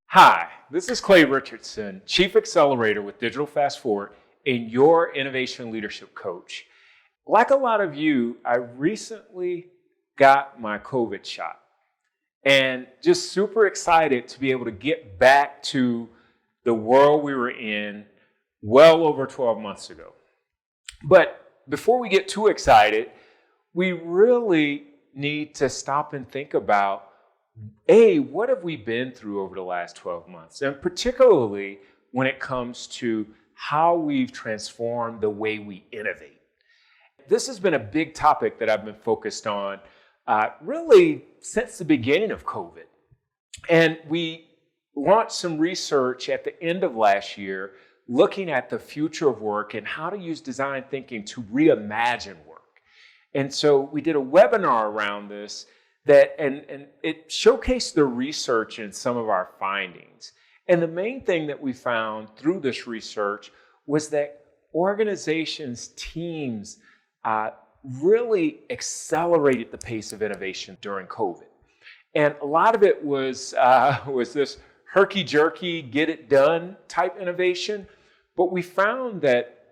Hi, this is Clay Richardson, Chief Accelerator with Digital FastForward and your Innovation Leadership Coach. Like a lot of you, I recently got my COVID shot and just super excited to be able to get back to the world we were in well over 12 months ago. But before we get too excited, we really need to stop and think about, what have we been through over the last 12 months? And particularly when it comes to how we've transformed the way we innovate. This has been a big topic that I've been focused on really since the beginning of COVID. And we launched some research at the end of last year looking at the future of work and how to use design thinking to reimagine work. And so we did a webinar around this and it showcased the research and some of our findings. And the main thing that we found through this research was that organizations, teams really accelerated the pace of innovation during COVID. And a lot of it was this herky-jerky, get-it-done type innovation. But we found that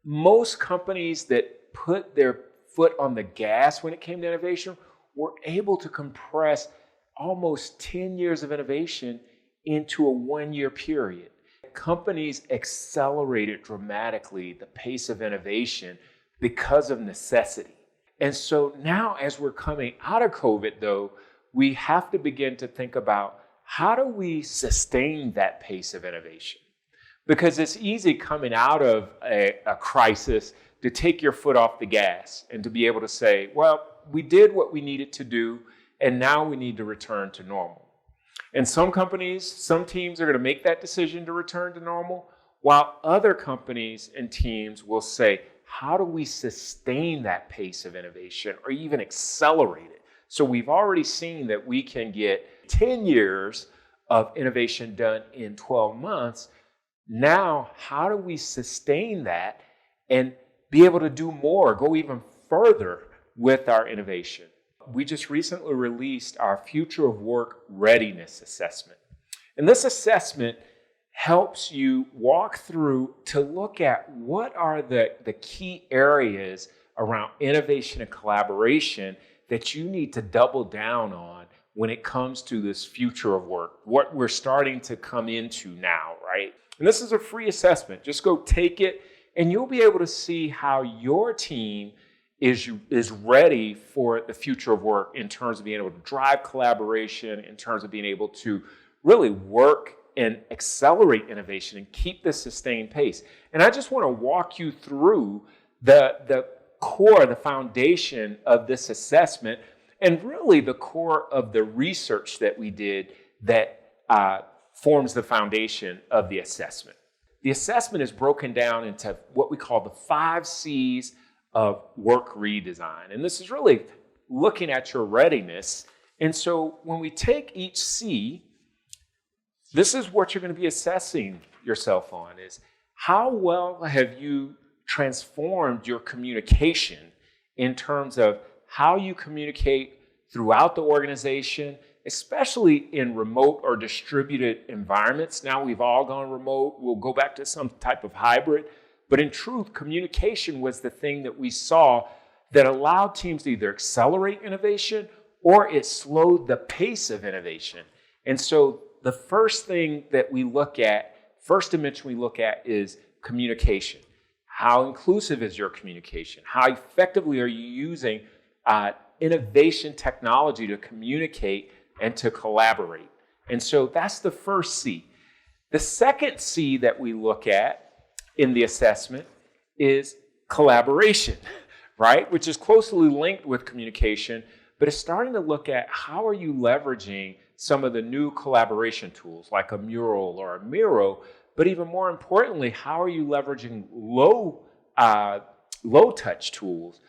most companies that put their foot on the gas when it came to innovation were able to compress almost 10 years of innovation into a 1-year period. Companies accelerated dramatically the pace of innovation because of necessity. And so now as we're coming out of COVID, though, we have to begin to think about how do we sustain that pace of innovation? Because it's easy coming out of a crisis to take your foot off the gas and to be able to say, well, we did what we needed to do, and now we need to return to normal. And some companies, some teams are going to make that decision to return to normal, while other companies and teams will say, how do we sustain that pace of innovation or even accelerate it? So we've already seen that we can get 10 years of innovation done in 12 months. Now, how do we sustain that and be able to do more, go even further with our innovation? We just recently released our Future of Work Readiness assessment. And this assessment helps you walk through to look at what are the key areas around innovation and collaboration that you need to double down on when it comes to this future of work, what we're starting to come into now, right? And this is a free assessment. Just go take it, and you'll be able to see how your team is ready for the future of work in terms of being able to drive collaboration, in terms of being able to really work and accelerate innovation and keep this sustained pace. And I just want to walk you through the core, the foundation of this assessment, and really the core of the research that we did that forms the foundation of the assessment. The assessment is broken down into what we call the 5 C's of work redesign. And this is really looking at your readiness. And so when we take each C, this is what you're going to be assessing yourself on, is how well have you transformed your communication in terms of how you communicate throughout the organization, especially in remote or distributed environments. Now we've all gone remote. We'll go back to some type of hybrid. But in truth, communication was the thing that we saw that allowed teams to either accelerate innovation or it slowed the pace of innovation. And so the first thing that we look at, first dimension we look at, is communication. How inclusive is your communication? How effectively are you using innovation technology to communicate and to collaborate? And so that's the first C. The second C that we look at in the assessment is collaboration, right? Which is closely linked with communication, but it's starting to look at how are you leveraging some of the new collaboration tools like a Mural or a Miro, but even more importantly, how are you leveraging low touch tools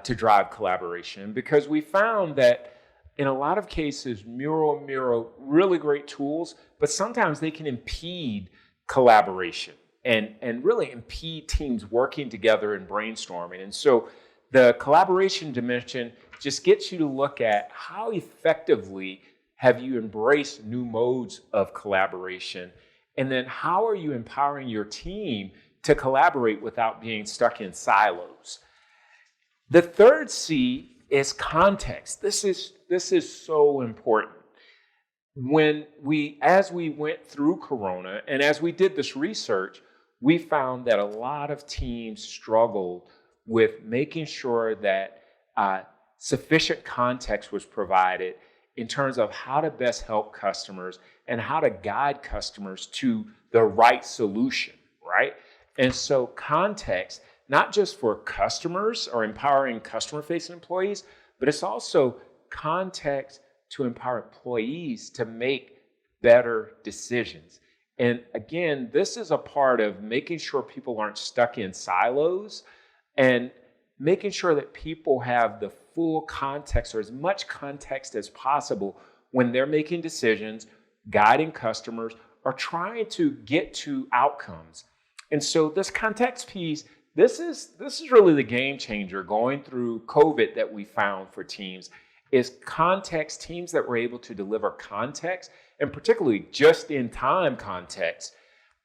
to drive collaboration? Because we found that in a lot of cases, Miro, really great tools, but sometimes they can impede collaboration and really impede teams working together and brainstorming. And so The collaboration dimension just gets you to look at how effectively have you embraced new modes of collaboration, and then how are you empowering your team to collaborate without being stuck in silos. The third C is context. This is so important. As we went through Corona and as we did this research, we found that a lot of teams struggled with making sure that sufficient context was provided in terms of how to best help customers and how to guide customers to the right solution, right? And so context, not just for customers or empowering customer-facing employees, but it's also context to empower employees to make better decisions. And again, this is a part of making sure people aren't stuck in silos and making sure that people have the full context or as much context as possible when they're making decisions, guiding customers, or trying to get to outcomes. And so this context piece, this is really the game changer going through COVID that we found for teams, is context. Teams that were able to deliver context, and particularly just-in-time context,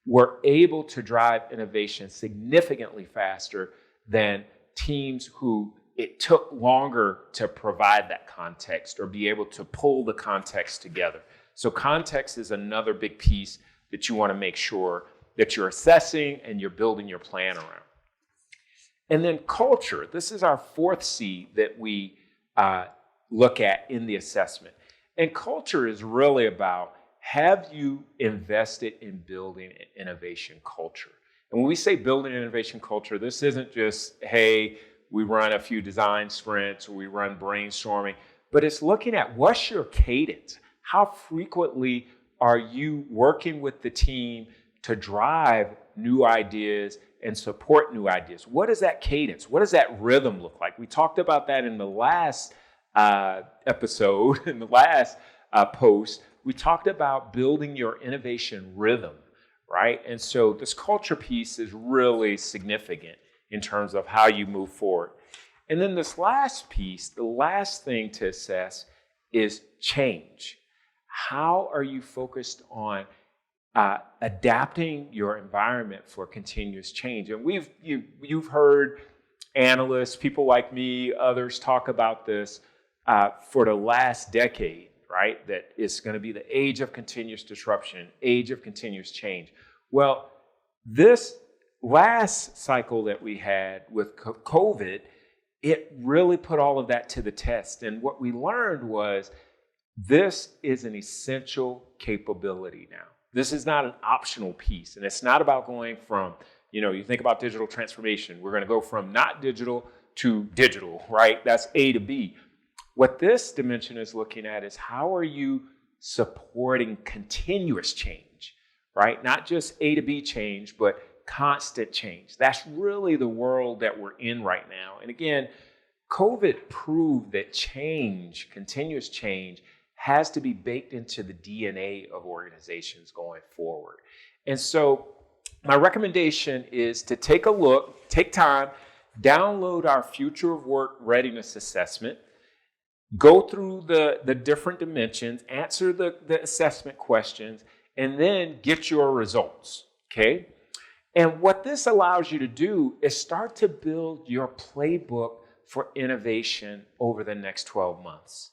were able to drive innovation significantly faster than teams who it took longer to provide that context or be able to pull the context together. So context is another big piece that you want to make sure that you're assessing and you're building your plan around. And then culture. This is our fourth C that we look at in the assessment. And culture is really about, have you invested in building an innovation culture? And when we say building an innovation culture, this isn't just, hey, we run a few design sprints or we run brainstorming, but it's looking at what's your cadence? How frequently are you working with the team to drive new ideas and support new ideas? What is that cadence? What does that rhythm look like? We talked about that in the last episode, in the last post. We talked about building your innovation rhythm, right? And so this culture piece is really significant in terms of how you move forward. And then this last piece, the last thing to assess is change. How are you focused on adapting your environment for continuous change? And you've heard analysts, people like me, others talk about this for the last decade, right? That it's going to be the age of continuous disruption, age of continuous change. Well, this last cycle that we had with COVID, it really put all of that to the test. And what we learned was this is an essential capability now. This is not an optional piece. And it's not about going from, you think about digital transformation. We're going to go from not digital to digital, right? That's A to B. What this dimension is looking at is how are you supporting continuous change, right? Not just A to B change, but constant change. That's really the world that we're in right now. And again, COVID proved that change, continuous change, has to be baked into the DNA of organizations going forward. And so my recommendation is to take a look, take time, download our Future of Work Readiness Assessment, go through the different dimensions, answer the assessment questions, and then get your results, okay? And what this allows you to do is start to build your playbook for innovation over the next 12 months.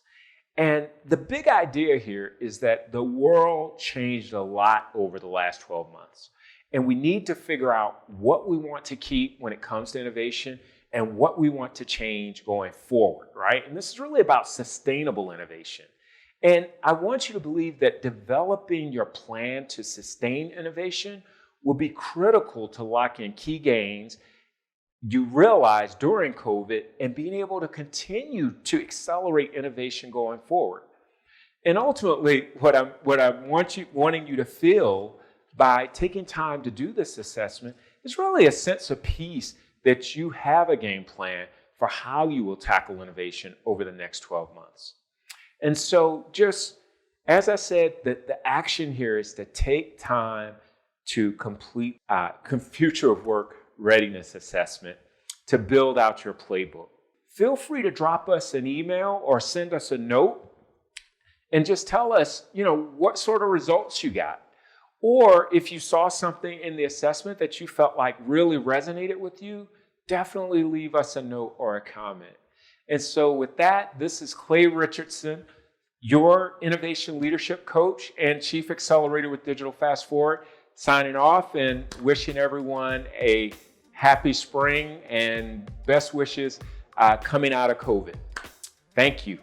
And the big idea here is that the world changed a lot over the last 12 months. And we need to figure out what we want to keep when it comes to innovation and what we want to change going forward, right? And this is really about sustainable innovation. And I want you to believe that developing your plan to sustain innovation will be critical to lock in key gains you realized during COVID and being able to continue to accelerate innovation going forward. And ultimately, what I'm wanting you to feel by taking time to do this assessment is really a sense of peace that you have a game plan for how you will tackle innovation over the next 12 months. And so just, as I said, the action here is to take time to complete Future of Work Readiness Assessment to build out your playbook. feel free to drop us an email or send us a note and just tell us, what sort of results you got. Or if you saw something in the assessment that you felt like really resonated with you, definitely leave us a note or a comment. And so with that, this is Clay Richardson, your Innovation Leadership Coach and Chief Accelerator with Digital Fast Forward, signing off and wishing everyone a happy spring and best wishes coming out of COVID. Thank you.